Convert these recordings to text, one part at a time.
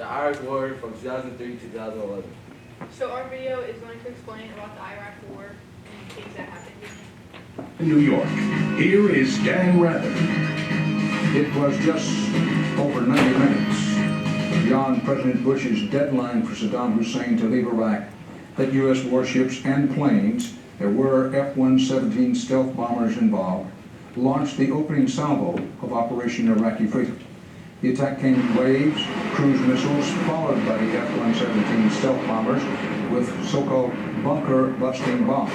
the Iraq War from 2003 to 2011. So our video is going to explain about the Iraq War and things that happened in it. New York. Here is Dan Rather. It was just over 90 minutes beyond President Bush's deadline for Saddam Hussein to leave Iraq that U.S. warships and planes, there were F-117 stealth bombers involved, launched the opening salvo of Operation Iraqi Freedom. The attack came in waves, cruise missiles, followed by the F-117 stealth bombers with so-called bunker-busting bombs.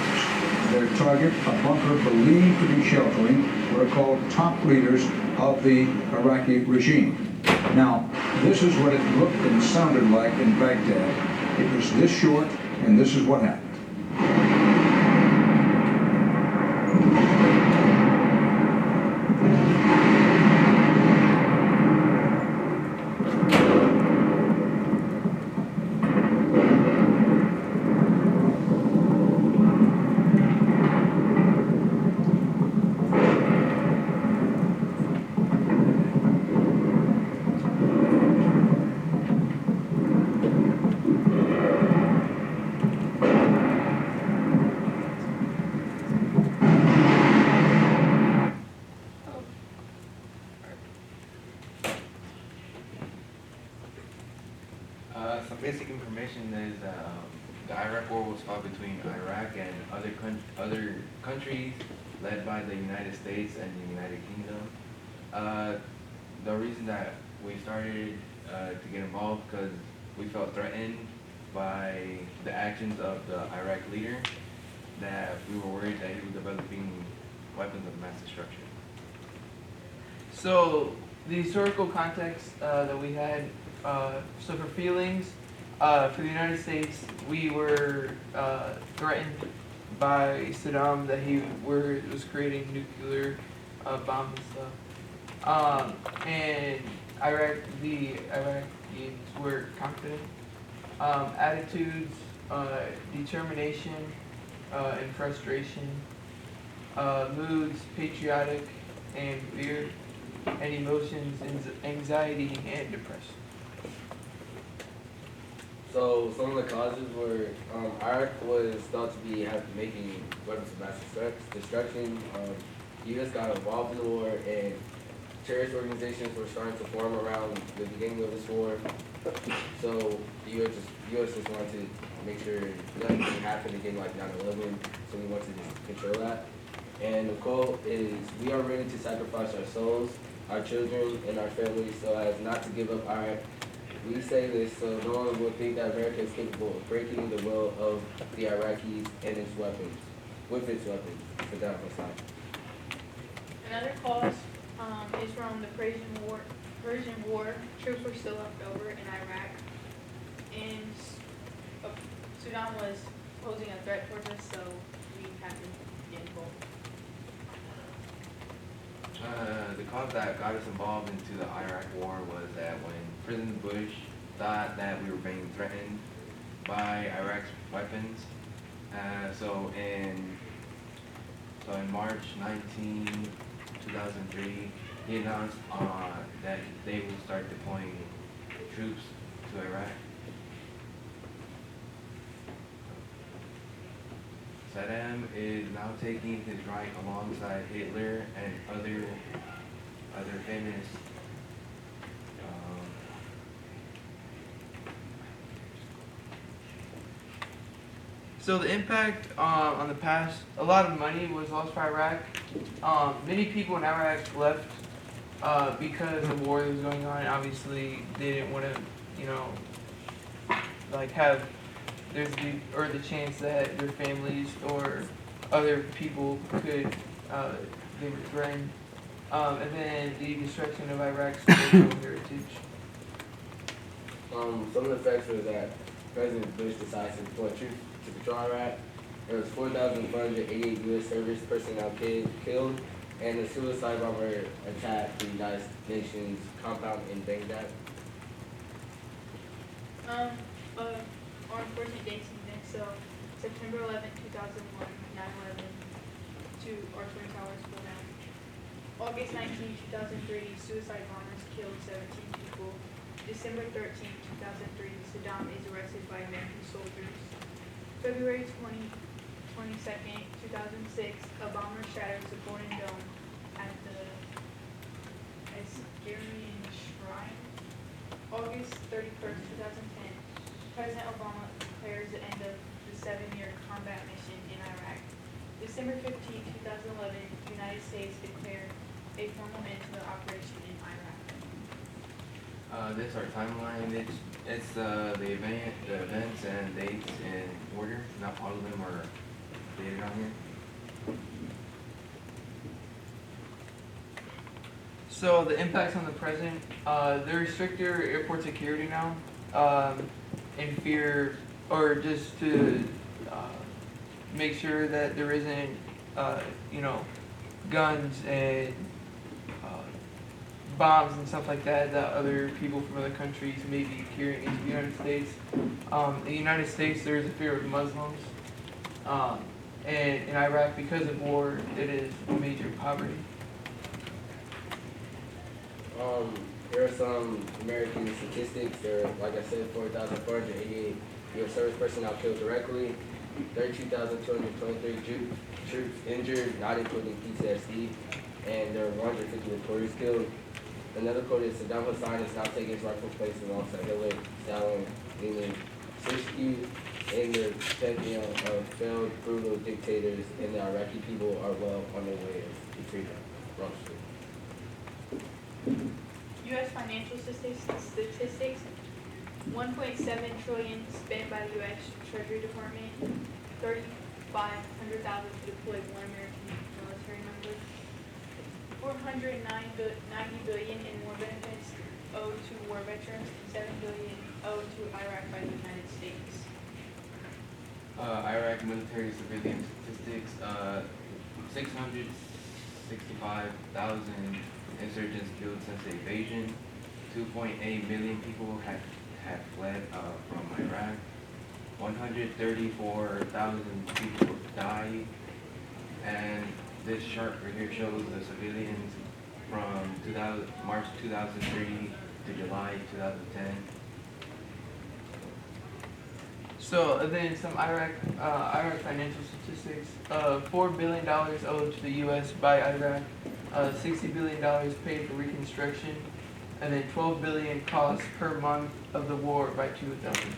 Their target, a bunker believed to be sheltering what are called top leaders of the Iraqi regime. Now, this is what it looked and sounded like in Baghdad. It was this short, and this is what happened. Some basic information is the Iraq War was fought between Iraq and other countries led by the United States and the United Kingdom. The reason that we started to get involved because we felt threatened by the actions of the Iraq leader, that we were worried that he was developing weapons of mass destruction. So the historical context that we had, so for feelings, for the United States, we were threatened by Saddam that he was creating nuclear bombs and stuff. And the Iraqis were confident. Attitudes, determination, and frustration. Moods, patriotic and fear. And emotions, anxiety, and depression. So some of the causes were Iraq was thought to be making weapons of mass destruction. The U.S. got involved in the war, and terrorist organizations were starting to form around the beginning of this war. So the U.S. just wanted to make sure nothing happened again like 9/11. So we wanted to control that. And the quote is, "We are ready to sacrifice our souls, our children, and our families so as not to give up Iraq. We say this so no one will think that America is capable of breaking the will of the Iraqis and its weapons, with its weapons, Saddam Hussein." Another cause is from the Persian War. Troops were still left over in Iraq, and Saddam was posing a threat towards us, so we had to get involved. The cause that got us involved into the Iraq War was that when President Bush thought that we were being threatened by Iraq's weapons, so in March 19, 2003, he announced that they will start deploying troops to Iraq. Saddam is now taking his right alongside Hitler and other famous So the impact on the past, a lot of money was lost for Iraq. Many people in Iraq left because the war was going on. Obviously, they didn't want to, have the chance that their families or other people could they were threatened. And then the destruction of Iraq's cultural heritage. Some of the effects were that President Bush decided to deploy troops to control Iraq. There was 4,488 U.S. service personnel killed, and a suicide bomber attacked the United Nations compound in Baghdad. Unfortunate dates and events. So September 11, 2001, 9/11, two our Twin Towers fell down. August 19, 2003, suicide bombers killed 17 people. December 13th, 2003, Saddam is arrested by American soldiers. February 22nd, 2006, a bomber shatters the Golden Dome at the Assyrian Shrine. August 31st, 2010, President Obama declares the end of the 7-year combat mission in Iraq. December 15th, 2011, the United States declared a formal end to the operation in Iraq. This our timeline. It's the events and dates in order. Not all of them are dated on here. So the impacts on the president, they restrict their airport security now, in fear, or just to make sure that there isn't, guns and bombs and stuff like that that other people from other countries may be carrying into the United States. In the United States, there is a fear of Muslims, and in Iraq, because of war, it is major poverty. There are some American statistics. There are, like I said, 4,488 U.S. service personnel killed directly, 32,223 troops injured, not including PTSD, and there are 150 reporters killed. Another quote is Saddam Hussein is now taking his rightful place alongside Hitler, Stalin, Lenin, Sisky, in the pantheon of failed, brutal dictators, and the Iraqi people are well on their way to freedom. Wrong street. U.S. financial statistics, 1.7 trillion spent by the U.S. Treasury Department, 3,500,000 to deploy 1 American military member, 490 billion in war benefits owed to war veterans, and 7 billion owed to Iraq by the United States. Iraq military civilian statistics, 665,000 insurgents killed since the invasion. 2.8 million people had fled from Iraq. 134,000 people died. And this chart right here shows the civilians from March 2003 to July 2010. So then some Iraq financial statistics. $4 billion owed to the U.S. by Iraq. $60 billion paid for reconstruction, and then $12 billion costs per month of the war by 2008.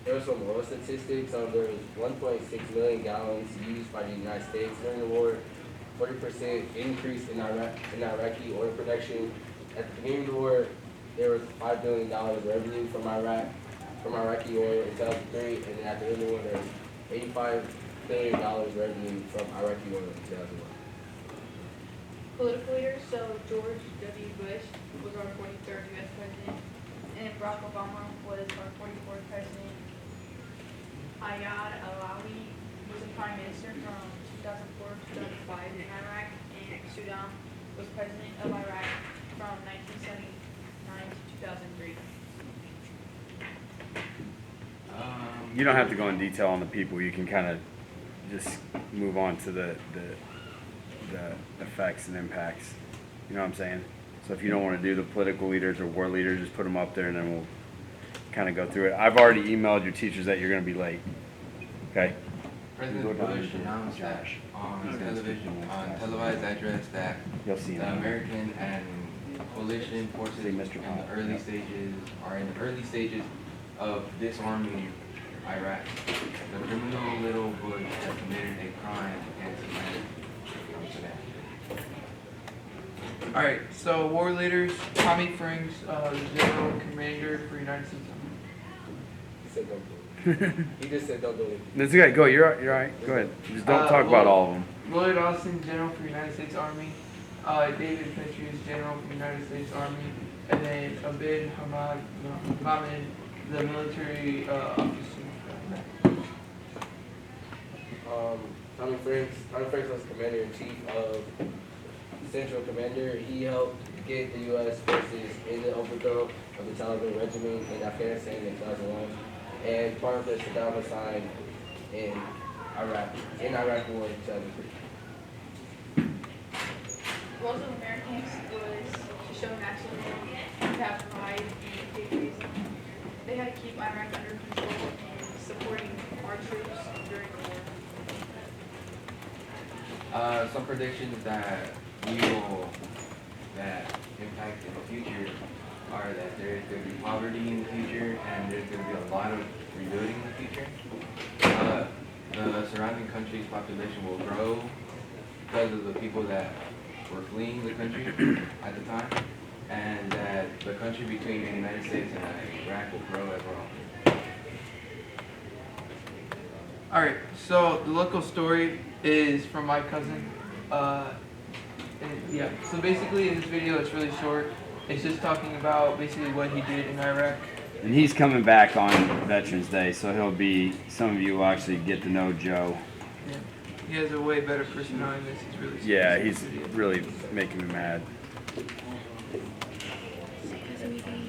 There are some oil statistics. There was 1.6 million gallons used by the United States during the war. 40% increase in Iraqi oil production. At the beginning of the war, there was $5 billion revenue from Iraqi oil in 2003, and then at the end of the war, there was $85 billion revenue from Iraqi oil in 2001. Political leaders, so George W. Bush was our 43rd U.S. president, and Barack Obama was our 44th president. Ayad Alawi was the prime minister from 2004 to 2005 in Iraq, and Saddam was president of Iraq from 1979 to 2003. You don't have to go in detail on the people. You can kind of just move on to the effects and impacts. You know what I'm saying? So if you don't want to do the political leaders or war leaders, just put them up there, and then we'll kind of go through it. I've already emailed your teachers that you're going to be late. Okay? President Bush announced that on television, on televised address, that You'll see the him. American and coalition forces See Mr. in Powell. the early stages of disarming Iraq. The criminal little Bush has committed a crime against humanity. All right, so war leaders, Tommy Franks, the General Commander for United States Army. He said don't do it. He just said don't do it. That's okay. Go. You're all right. Go ahead. Just don't talk about all of them. Lloyd Austin, General for United States Army. David Petraeus, General for United States Army. And then Abid Mohammed, the military officer. Tommy Franks was Commander-in-Chief of Central Commander. He helped get the U.S. forces in the overthrow of the Taliban regime in Afghanistan in 2001, and part of the Saddam Hussein in Iraq war in 2003. Roles of Americans was to show nationalism have pride and patriotism. They had to keep Iraq under control and supporting our troops during the war. Some predictions that that impact in the future are that there's going to be poverty in the future and there's going to be a lot of rebuilding in the future. The surrounding country's population will grow because of the people that were fleeing the country at the time, and that the country between the United States and Iraq will grow as well. Alright, so the local story is from my cousin. Yeah, so basically in this video, it's really short. It's just talking about basically what he did in Iraq. And he's coming back on Veterans Day, so some of you will actually get to know Joe. Yeah. He has a way better personality than this. He's really Yeah, he's really making me mad.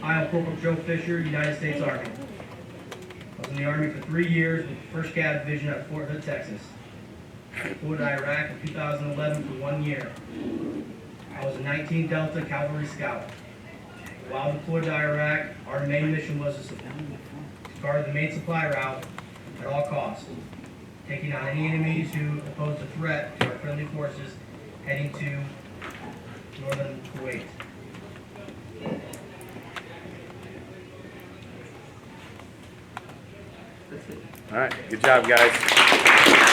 I am Corporal Joe Fisher, United States Army. I was in the Army for 3 years with the 1st Cav Division at Fort Hood, Texas. I deployed to Iraq in 2011 for 1 year. I was a 19 Delta Cavalry Scout. While deployed to Iraq, our main mission was to guard the main supply route at all costs, taking out any enemies who posed a threat to our friendly forces heading to northern Kuwait. That's it. All right, good job, guys.